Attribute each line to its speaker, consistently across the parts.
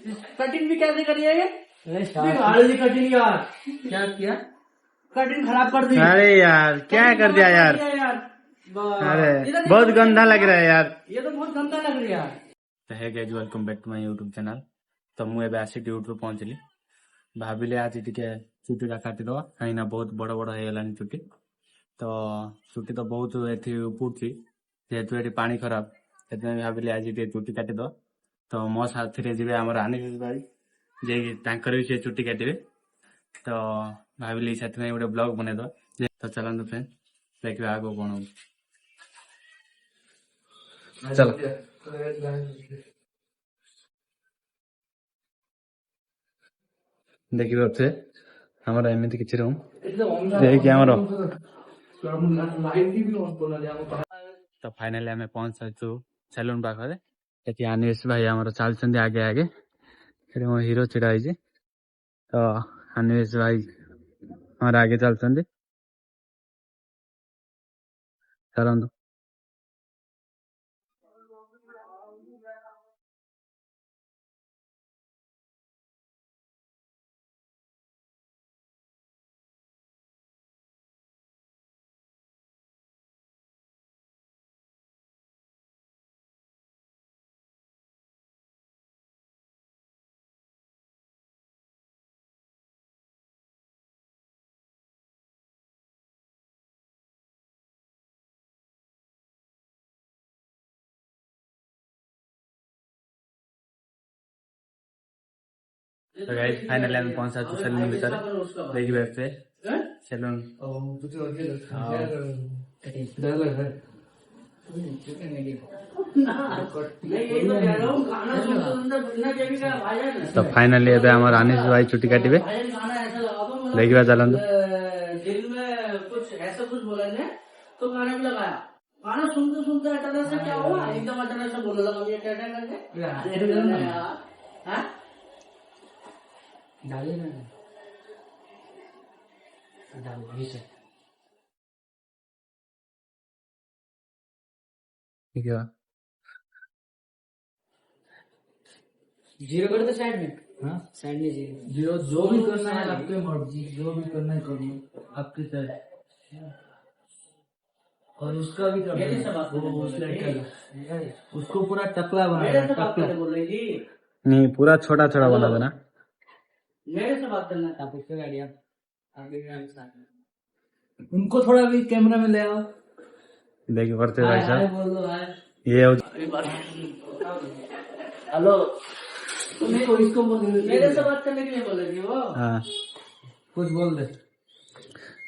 Speaker 1: Cutting भी कैसे करी है ये? कटिंग यार क्या किया? कटिंग खराब कर दी।
Speaker 2: अरे यार क्या कर दिया यार। अरे बहुत गंदा लग रहा है यार।
Speaker 1: ये तो बहुत गंदा लग रहा है।
Speaker 2: तो है guys welcome back to my YouTube channel. तो मुझे ଏବେ ଆସିକି ୟୁଟ୍ୟୁବ ପହଞ୍ଚିଲି। ଭାବିଲି ଆଜି ଟିକେ ଚୁଟିଟା କାଟିଦବା କାହିଁକି ନା ବହୁତ ବଡ ବଡ ହେଇଗଲାଣି ଚୁଟି। ତ ଚୁଟି ତ ବହୁତ ଏଠି ଉପୁଡୁଛି ଯେହେତୁ ଏଠି ପାଣି ଖରାପ ସେଥିପାଇଁ ଭାବିଲି ଆଜି ଟିକେ ଚୁଟି କାଟିଦବା। ତ ମୋ ସାଥିରେ ଯିବେ ଆମର ଆନିଶ ଭାଇ ଯିଏକି ତାଙ୍କର ବି ସେ ଚୁଟି କାଟିବେ। ତ ଭାବିଲି ସେଥିପାଇଁ ଗୋଟେ ବ୍ଲଗ ବନେଇଦବା। ତ ଚାଲନ୍ତୁ ଫ୍ରେଣ୍ଡ ଦେଖିବା ଆଗକୁ କଣ ହଉଛି। चलो देखिए हमारा एमती किसी रूम तो फाइनली आम पहुंच सारी सैलून पाखे। अनिश भाई आम चलते आगे आगे मो हीरो छिड़ा है। तो अनिश भाई हमारे आगे चलते चलू। तो गाइस फाइनली हम पहुंचा सैलून भीतर देखिए सैलून तो फाइनली एबे हमर अनिश भाई चुटी काटिबे देखिबा चलंतु।
Speaker 1: दिल में कुछ ऐसा कुछ बोला ने तो गाना भी लगाया। गाना सुनते सुनते अचानक से क्या हुआ एकदम अचानक से बोलने लगा ये क्या करके हाँ डालिए ना डालिए
Speaker 2: ठीक है
Speaker 1: जीरो कर दो साइड में। हाँ साइड में जीरो जो भी करना है आपके मर्जी जो भी करना है करिए आपके साइड। और उसका भी कर उसको पूरा टकला बना टकला
Speaker 2: नहीं पूरा छोटा छोटा बना देना।
Speaker 1: मेरे से बात करना था पूछते गाड़ियाँ आगे उनको थोड़ा भी कैमरा में ले आओ।
Speaker 2: देखिए पड़ते भाई साहब
Speaker 1: बोल दो
Speaker 2: ये
Speaker 1: हेलो इसको मेरे से बात करने के लिए बोल रही हो।
Speaker 2: हाँ
Speaker 1: कुछ बोल दे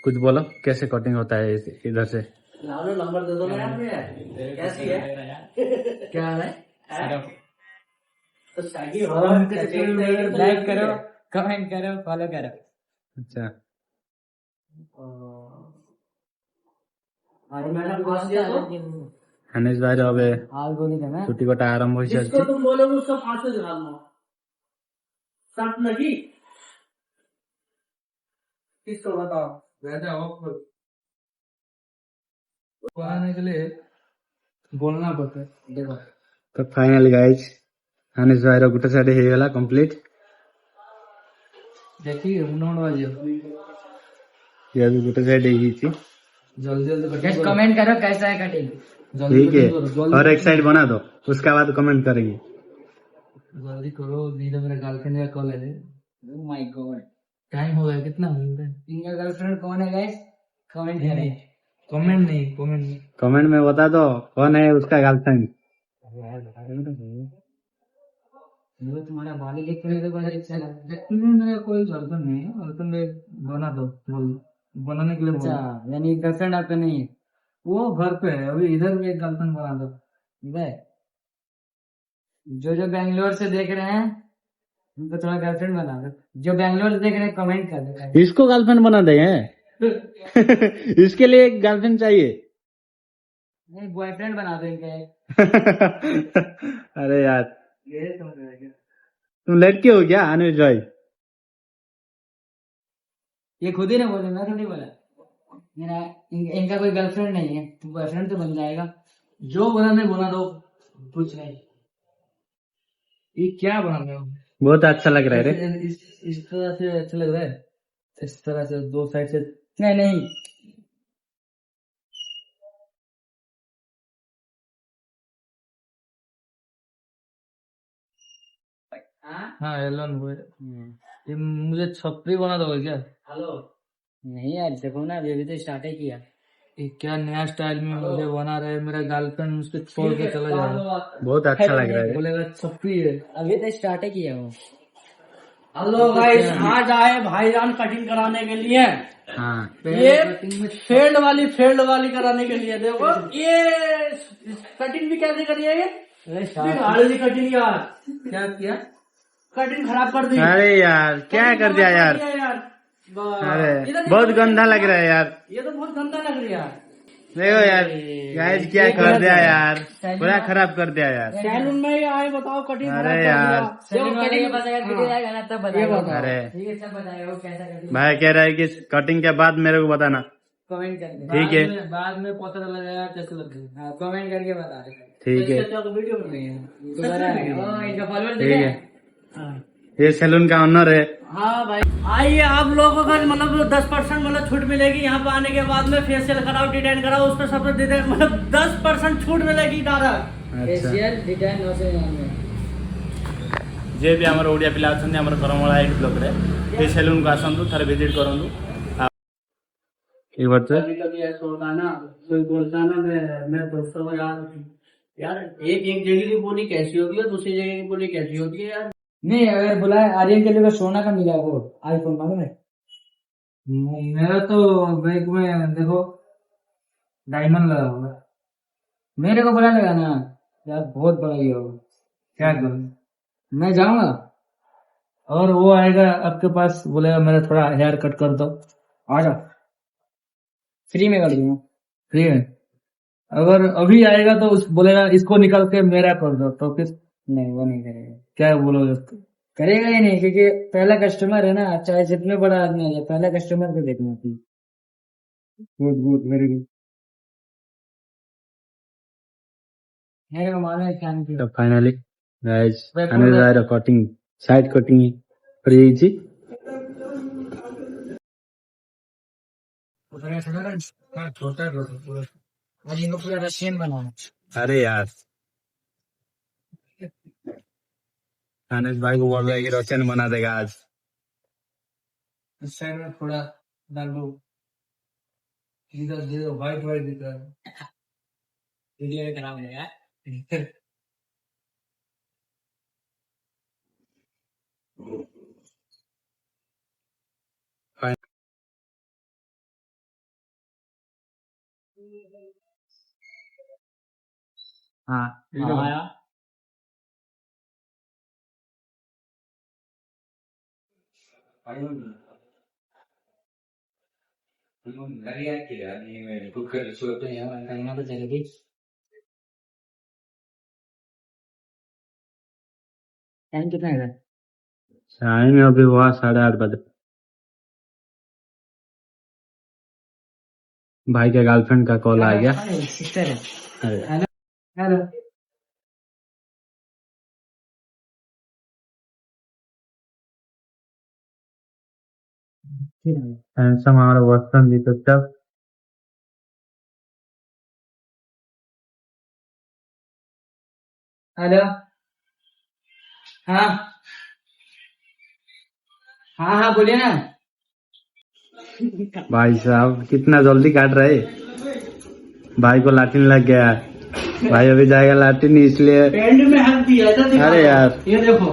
Speaker 2: कुछ बोलो कैसे कटिंग होता है इधर से।
Speaker 1: नंबर दे दो ना आपने कैसी है क्या है तो लाइक करो कमेंट करो फॉलो करो।
Speaker 2: अच्छा अनिश भाई अबे छुट्टी कोटा आरंभ हो
Speaker 1: जिसको तुम बोलोगे उसको 500 दिखा दूंगा सब नहीं किसको बताओ वैसे बनाने के लिए बोलना पड़ता है। देखो
Speaker 2: तो फाइनली गाइस अनिश भाई रो गुटे साइड हे गला कंप्लीट।
Speaker 1: देखिए मुंड बाजियो
Speaker 2: ये भी गुटे साइड ही थी।
Speaker 1: जल्दी जल्दी कमेंट करो कैसा है कटिंग।
Speaker 2: ठीक है और एक साइड बना दो उसके बाद कमेंट करेंगे।
Speaker 1: जल्दी करो नहीं तो मेरा गर्लफ्रेंड का कॉल है। ओह माय गॉड टाइम हो गया कितना मिनट है। इनका गर्लफ्रेंड कौन है गाइस कमेंट करें। कमेंट
Speaker 2: में बता दो कौन है उसका गर्लफ्रेंड।
Speaker 1: तुम्हारा बाली देख कर तो बड़ा अच्छा लगा। मेरा कोई गर्लफ्रेंड नहीं है गर्लफ्रेंड बना दो बनाने के लिए। अच्छा यानी गर्लफ्रेंड आपका नहीं है वो घर पे है अभी इधर भी एक गर्लफ्रेंड बना दो। जो बैंगलोर से देख रहे हैं उनको थोड़ा गर्लफ्रेंड बना दो। जो बैंगलोर से देख रहे हैं कमेंट कर दो
Speaker 2: इसको गर्लफ्रेंड बना देंगे। इसके लिए एक गर्लफ्रेंड चाहिए
Speaker 1: नहीं बॉयफ्रेंड बना दो इनका एक।
Speaker 2: अरे यार तुम लड़के हो क्या अनिश भाई।
Speaker 1: ये खुद ही ना बोले मैं थोड़ी बोला मेरा इनका कोई गर्लफ्रेंड नहीं है तो बॉयफ्रेंड तो बन जाएगा। जो बनाने बना दो कुछ नहीं। ये क्या बना रहे हो
Speaker 2: बहुत अच्छा लग रहा है रे।
Speaker 1: इस तरह से अच्छा लग रहा है, इस तरह से दो साइड से। नहीं नहीं, हाँ एलन वो है। ये मुझे छपरी बना दोगे क्या? हेलो, नहीं यार देखो ना, अभी तो स्टार्ट ही किया। ये क्या नया स्टाइल में मुझे बना रहे, मेरा गर्लफ्रेंड उसको छोड़ के चला जाएगा,
Speaker 2: बहुत अच्छा लग रहा है रे।
Speaker 1: बोलेगा छपरी है। अभी तो स्टार्ट ही किया वो।
Speaker 3: हेलो गाइस, आज आए भाईजान कटिंग कराने के लिए।
Speaker 2: हाँ
Speaker 3: ये फील्ड वाली कराने के लिए। देखो ये कटिंग भी कैसे करी है, ये गाड़ी कटिंग यार,
Speaker 1: क्या किया?
Speaker 3: कटिंग खराब कर दी।
Speaker 2: अरे यार क्या कर दिया यार। अरे बहुत गंदा लग रहा है यार।
Speaker 3: ये तो बहुत गंदा लग रही है यार।
Speaker 2: देखो यार गाइस क्या कर दिया यार, पूरा खराब कर दिया यार।
Speaker 3: सैलून में ही आए, बताओ कटिंग खराब
Speaker 2: अरे
Speaker 3: कर
Speaker 2: यार।
Speaker 3: दिया।
Speaker 1: सैलून वाले के पास अगर वीडियो आएगा ना तब बताएगा।
Speaker 2: अरे
Speaker 1: ठीक है, सब बताएगा वो कैसा कर दिया।
Speaker 2: भाई कह रहा है कि कटिंग के बाद मेरे को बताना।
Speaker 1: कमेंट करके
Speaker 2: ठीक है।
Speaker 1: बाद में पता चलेगा कैसे लगेगा। हाँ कमेंट करके बता देगा।
Speaker 2: ठीक है
Speaker 3: वीडियो में नहीं है।
Speaker 1: इनका फॉलोअर
Speaker 2: ठीक है। ये सैलून का ऑनर है।
Speaker 3: हाँ भाई, आइए आप लोगों को मतलब 10% मतलब छूट मिलेगी यहाँ पे आने के बाद में। फेशियल कराओ, डिटेन कराओ, उस पर सबसे मतलब 10% छूट मिलेगी डायरेक्ट।
Speaker 2: अच्छा
Speaker 1: फेशियल डिटेन 999।
Speaker 2: जे भी आमर ओडिया पिला अछंती आमर करमळा 8 ब्लॉक रे ये सैलून को आसंतु थारे विजिट करंतु। एक बार तो
Speaker 3: कभी कभी ऐसा होता है ना, कोई बोलता है ना, मैं दोस्तों को यार एक जगह की बोली कैसी होती है, दूसरी जगह की बोली कैसी होती है यार।
Speaker 1: नहीं, अगर बुलाए आर्यन के लिए सोना का मिला वो आईफोन मालूम है। मेरा तो बैग में देखो डायमंड लगा हुआ है। मेरे को बुला लेगा ना यार, बहुत बड़ा ये होगा। क्या करूं, मैं जाऊंगा और वो आएगा आपके पास, बोलेगा मेरा थोड़ा हेयर कट कर दो, आ जाओ, फ्री में कर दूंगा। फ्री में अगर अभी आएगा तो उस बोलेगा इसको निकाल के मेरा कर दो, तो फिर नहीं, वो नहीं करेगा। क्या बोलोगे उसको? करेगा ही नहीं, क्योंकि पहला कस्टमर है ना, चाहे जितने बड़ा आदमी आ जाए, पहला कस्टमर को देखना चाहिए। Good good, very good. मेरे को मालूम है क्या नहीं।
Speaker 2: तो finally guys another cutting side cutting कर ଯାଇଛି।
Speaker 1: छोटा पूरा, आज इनको पूरा रशियन बनाना।
Speaker 2: अरे यार अनिल भाई को बोल रहा है कि रोशन बना देगा आज।
Speaker 1: इस साइड में थोड़ा डाल दो, इधर दे दो, व्हाइट व्हाइट दिख रहा है। वीडियो खराब हो जाएगा। हाँ आया। करना तो चलेगी। टाइम कितना है?
Speaker 2: टाइम अभी हुआ 8:30 बजे। भाई के गर्लफ्रेंड का कॉल आ गया।
Speaker 1: सिस्टर है।
Speaker 2: अरे
Speaker 1: हेलो हेलो।
Speaker 2: हैंडसम हमारा वस्तन जी तो तब
Speaker 1: हेलो। हाँ हाँ हाँ, बोलिए ना।
Speaker 2: भाई साहब कितना जल्दी काट रहे। भाई को लाटिन लग गया। भाई अभी जाएगा लाटिन इसलिए।
Speaker 3: पैंट में हक दिया था, दिखा
Speaker 2: अरे
Speaker 3: दो।
Speaker 2: यार
Speaker 3: ये देखो।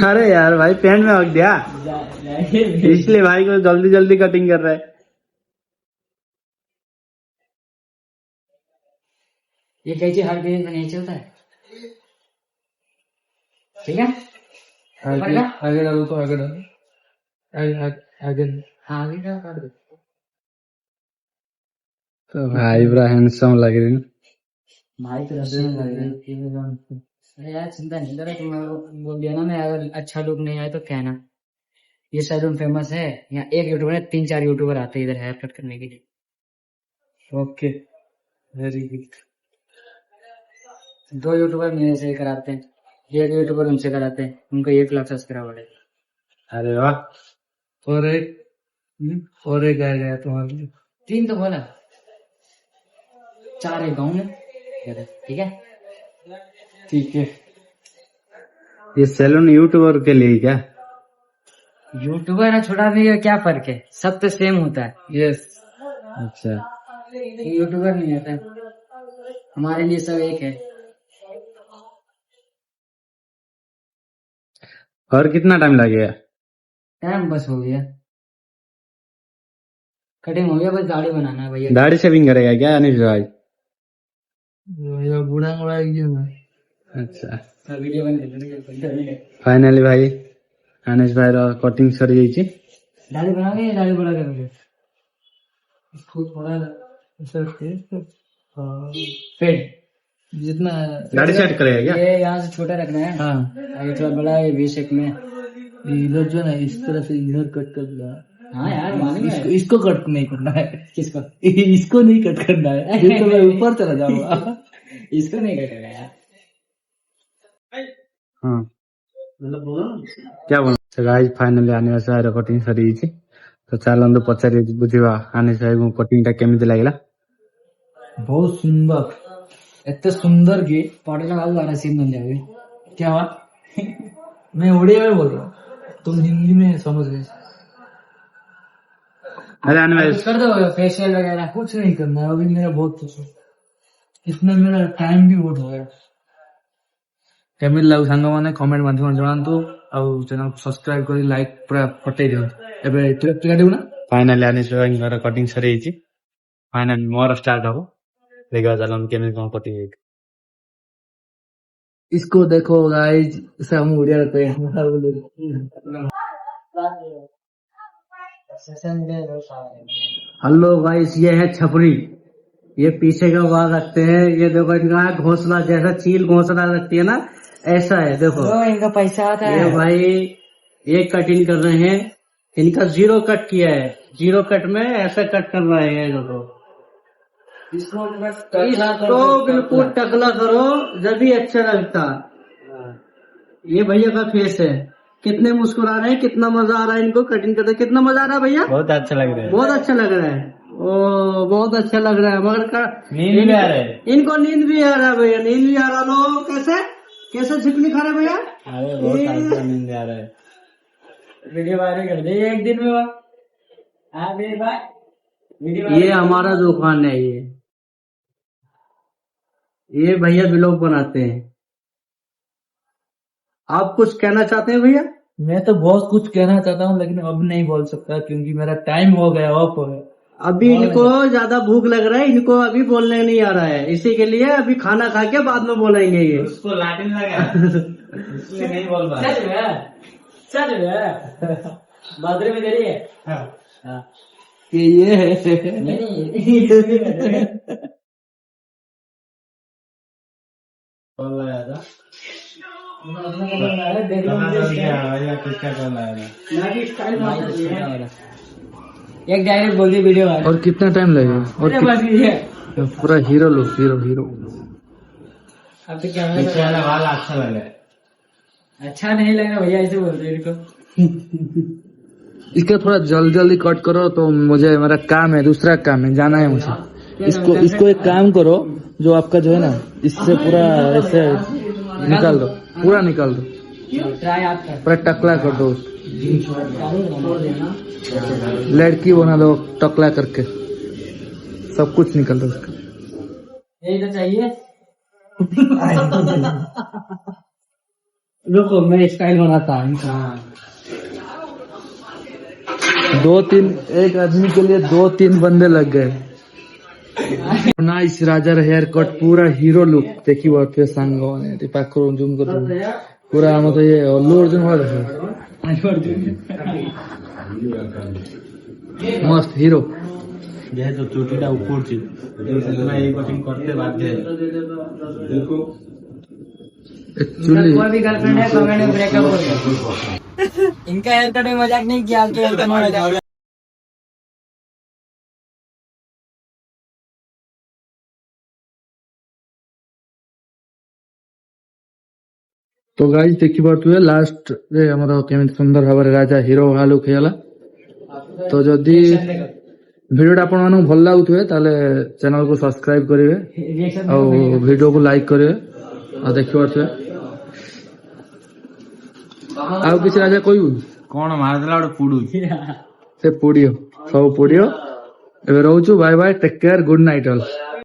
Speaker 2: अरे यार भाई पैंट में हक दिया, इसलिए भाई को जल्दी जल्दी कटिंग कर रहा है।
Speaker 1: ये कैसे हर दिन में नहीं चलता है? ठीक है,
Speaker 4: आगे आगे डालो तो आगे डालो, आगे आगे
Speaker 1: हाँ आगे क्या कर दो।
Speaker 2: तो भाई पूरा हैंडसम लग रही है।
Speaker 1: भाई तो रस्सी में लग रहा है। अरे यार चिंता नहीं करो, तुम बोल दिया ना, मैं अगर अच्छा लुक नहीं आए तो कहना। ये सैलून फेमस है यहाँ, एक यूट्यूबर है, 3-4 यूट्यूबर आते हैं इधर हेयर कट करने के लिए।
Speaker 4: Okay very good.
Speaker 1: 2 यूट्यूबर मेरे से कराते हैं ये यूट्यूबर उनसे कराते हैं, उनको 1 लाख सब्सक्राइबर है।
Speaker 2: अरे वाह।
Speaker 4: और एक आ गया तुम्हारे लिए।
Speaker 1: 3 तो बोला, 4 एक गाँव में। ठीक है।
Speaker 4: ठीक है।
Speaker 2: ये सैलून यूट्यूबर के लिए ही क्या?
Speaker 1: यूट्यूबर है छोटा भी है, क्या फर्क है, सब तो सेम होता है।
Speaker 4: यस।
Speaker 2: अच्छा।
Speaker 1: यूट्यूबर नहीं होता है, हमारे लिए सब एक है।
Speaker 2: और कितना टाइम लगेगा?
Speaker 1: टाइम बस हो गया, कटिंग हो गया, बस दाढ़ी बनाना है भैया।
Speaker 2: दाढ़ी शेविंग करेगा क्या अनिश भाई?
Speaker 4: ये बूढ़ा बड़ा एकदम है।
Speaker 2: अच्छा।
Speaker 1: वीडियो बन
Speaker 2: फाइनाली भाई अनिश भाई कटिंग सरी जाइए।
Speaker 1: दाढ़ी बना के दाढ़ी बड़ा करोगे?
Speaker 4: इसको थोड़ा ऐसा
Speaker 1: पेट
Speaker 4: जितना
Speaker 2: दाढ़ी सेट करेगा क्या?
Speaker 1: ये यहाँ से छोटा रखना है।
Speaker 4: हाँ
Speaker 1: ये थोड़ा बड़ा है, वी शेप में।
Speaker 4: इधर जो है ना इस तरह से इधर कट कर दिया।
Speaker 1: हाँ यार मालूम है।
Speaker 4: इसको कट नहीं करना है।
Speaker 1: किसको?
Speaker 4: इसको नहीं कट करना है, ये तो मैं ऊपर चला जाऊंगा।
Speaker 1: इसको नहीं कटेगा यार।
Speaker 2: हाँ क्या बोल? गाइस फाइनाली अनिश भाई कटिंग सरी जाइए। तो चलନ୍ତୁ पचारि बुझिबा अनिश भाई को कटिंग टा केमिति लागला।
Speaker 4: बहुत सुंदर, इतने सुंदर की
Speaker 1: पढ़ने वाला वाला सीन बन जाएगी।
Speaker 4: क्या हुआ? मैं उड़िया में बोल रहा हूँ, तुम हिंदी में समझ गए।
Speaker 2: अरे अनिश भाई
Speaker 1: कुछ कर दो फेशियल वगैरह।
Speaker 4: कुछ नहीं करना है अभी, मेरा बहुत कुछ है। इसमें मेरा टाइम भी बहुत हो गया। केमिति लागु सांग माने कमेंट माध्यम जणांतु और चैनल सब्सक्राइब करी लाइक पूरा फटै दियो। एबे टिका देउ ना।
Speaker 2: फाइनाली अनिश भाई कटिंग सरी जाइए। फाइनाली मोर स्टार्ट हबो। देखा चलन केमिति कोन कटिंग है।
Speaker 4: इसको देखो गाइस, इसे हम उड़िया रहते हैं। हेलो गाइस, ये है छपरी, ये पीछे का बाल रखते हैं। ये देखो इनका घोंसला जैसा चील घोंसला रखती है ना, ऐसा है देखो।
Speaker 1: इनका पैसा आता
Speaker 4: ये
Speaker 1: है।
Speaker 4: भाई ये कटिंग कर रहे हैं, इनका 0 कट किया है। 0 कट में ऐसा कट कर रहे हैं देखो। इसको बिल्कुल टकला करो जब भी अच्छा लगता। ये भैया का फेस है, कितने मुस्कुरा रहे हैं, कितना मजा आ रहा है इनको कटिंग करते। कितना मजा आ रहा है भैया?
Speaker 2: बहुत अच्छा लग रहा है।
Speaker 4: बहुत अच्छा लग रहा है। ओ बहुत अच्छा लग रहा है, मगर
Speaker 2: नींद भी आ रहा है।
Speaker 4: इनको नींद भी आ रहा है भैया, नींद भी आ रहा। लो कैसे कैसे छिपली खा रहे भैया।
Speaker 2: अरे बहुत अच्छा नींद आ रहा है।
Speaker 1: वीडियो वायरल कर दे एक दिन में। हाँ मेरे भाई
Speaker 4: ये हमारा दुकान है, ये भैया ब्लॉग बनाते हैं। आप कुछ कहना चाहते हैं भैया? मैं तो बहुत कुछ कहना चाहता हूँ, लेकिन अब नहीं बोल सकता क्योंकि मेरा टाइम हो गया ऑफ हो गया। अभी इनको ज्यादा भूख लग रहा है, इनको अभी बोलने नहीं आ रहा है, इसी के लिए अभी खाना खा के बाद में बोलेंगे ये।
Speaker 2: उसको लाटिन लगा इसलिए नहीं बोल पा रहा।
Speaker 1: चल बादरे में दे रही है। हाँ।
Speaker 4: ये है
Speaker 1: नहीं
Speaker 2: कॉल लगाया था।
Speaker 1: एक डायरेक्ट बोल दी वीडियो वाला।
Speaker 4: और कितना टाइम लगेगा? और
Speaker 1: बस ये
Speaker 4: पूरा हीरो लुक, हीरो हीरो।
Speaker 1: अब तो कैमरा
Speaker 2: वाला अच्छा लग रहा है।
Speaker 1: अच्छा नहीं लग रहा भैया, ऐसे बोलते हैं इनको।
Speaker 4: इसका थोड़ा जल्दी जल्दी कट करो, तो मुझे मेरा काम है, दूसरा काम है, जाना है मुझे। इसको एक काम करो, जो आपका जो है ना, इससे पूरा ऐसे निकाल दो, पूरा निकाल दो,
Speaker 1: ट्राई आप कर।
Speaker 4: पूरा टकला कर दो, लड़की बना दो टकला करके, सब कुछ निकाल दो उसका।
Speaker 1: यही तो चाहिए। रुको मैं स्टाइल बनाता हूँ।
Speaker 4: 2-3 एक आदमी के लिए 2-3 बंदे लग गए। नाइस राजा हेयर कट, पूरा हीरो लुक देखिए। फेस सांग पाखर जूम कर पूरा मत ये अल्लू अर्जुन वाला मस्त हीरो।
Speaker 2: যেহেতু চুটিটা উপর ছিল এই কটিং করতে বাধ্য
Speaker 4: एक्चुअली
Speaker 1: कोई भी गर्लफ्रेंड है कमेंट में ब्रेकअप हो गया। इनका हेयर कट में मजाक नहीं किया, आपके हेयर कट में मजाक।
Speaker 5: तो गाइस देखि पार्थुए लास्ट रे हमर केमिति सुंदर भाବରେ राजा हिरो भालू खेला। तो जदि वीडियोटा आपण मानक भल लागुथुए ताले चैनल को सब्सक्राइब करिवे और वीडियो को लाइक करिवे और देखि पार्थुए आउ किछ राजा कहू
Speaker 2: कौन मारदेला गोटे पुडू
Speaker 5: से पुडियो सब पुडियो एबे रहउछु bye bye take care good night all.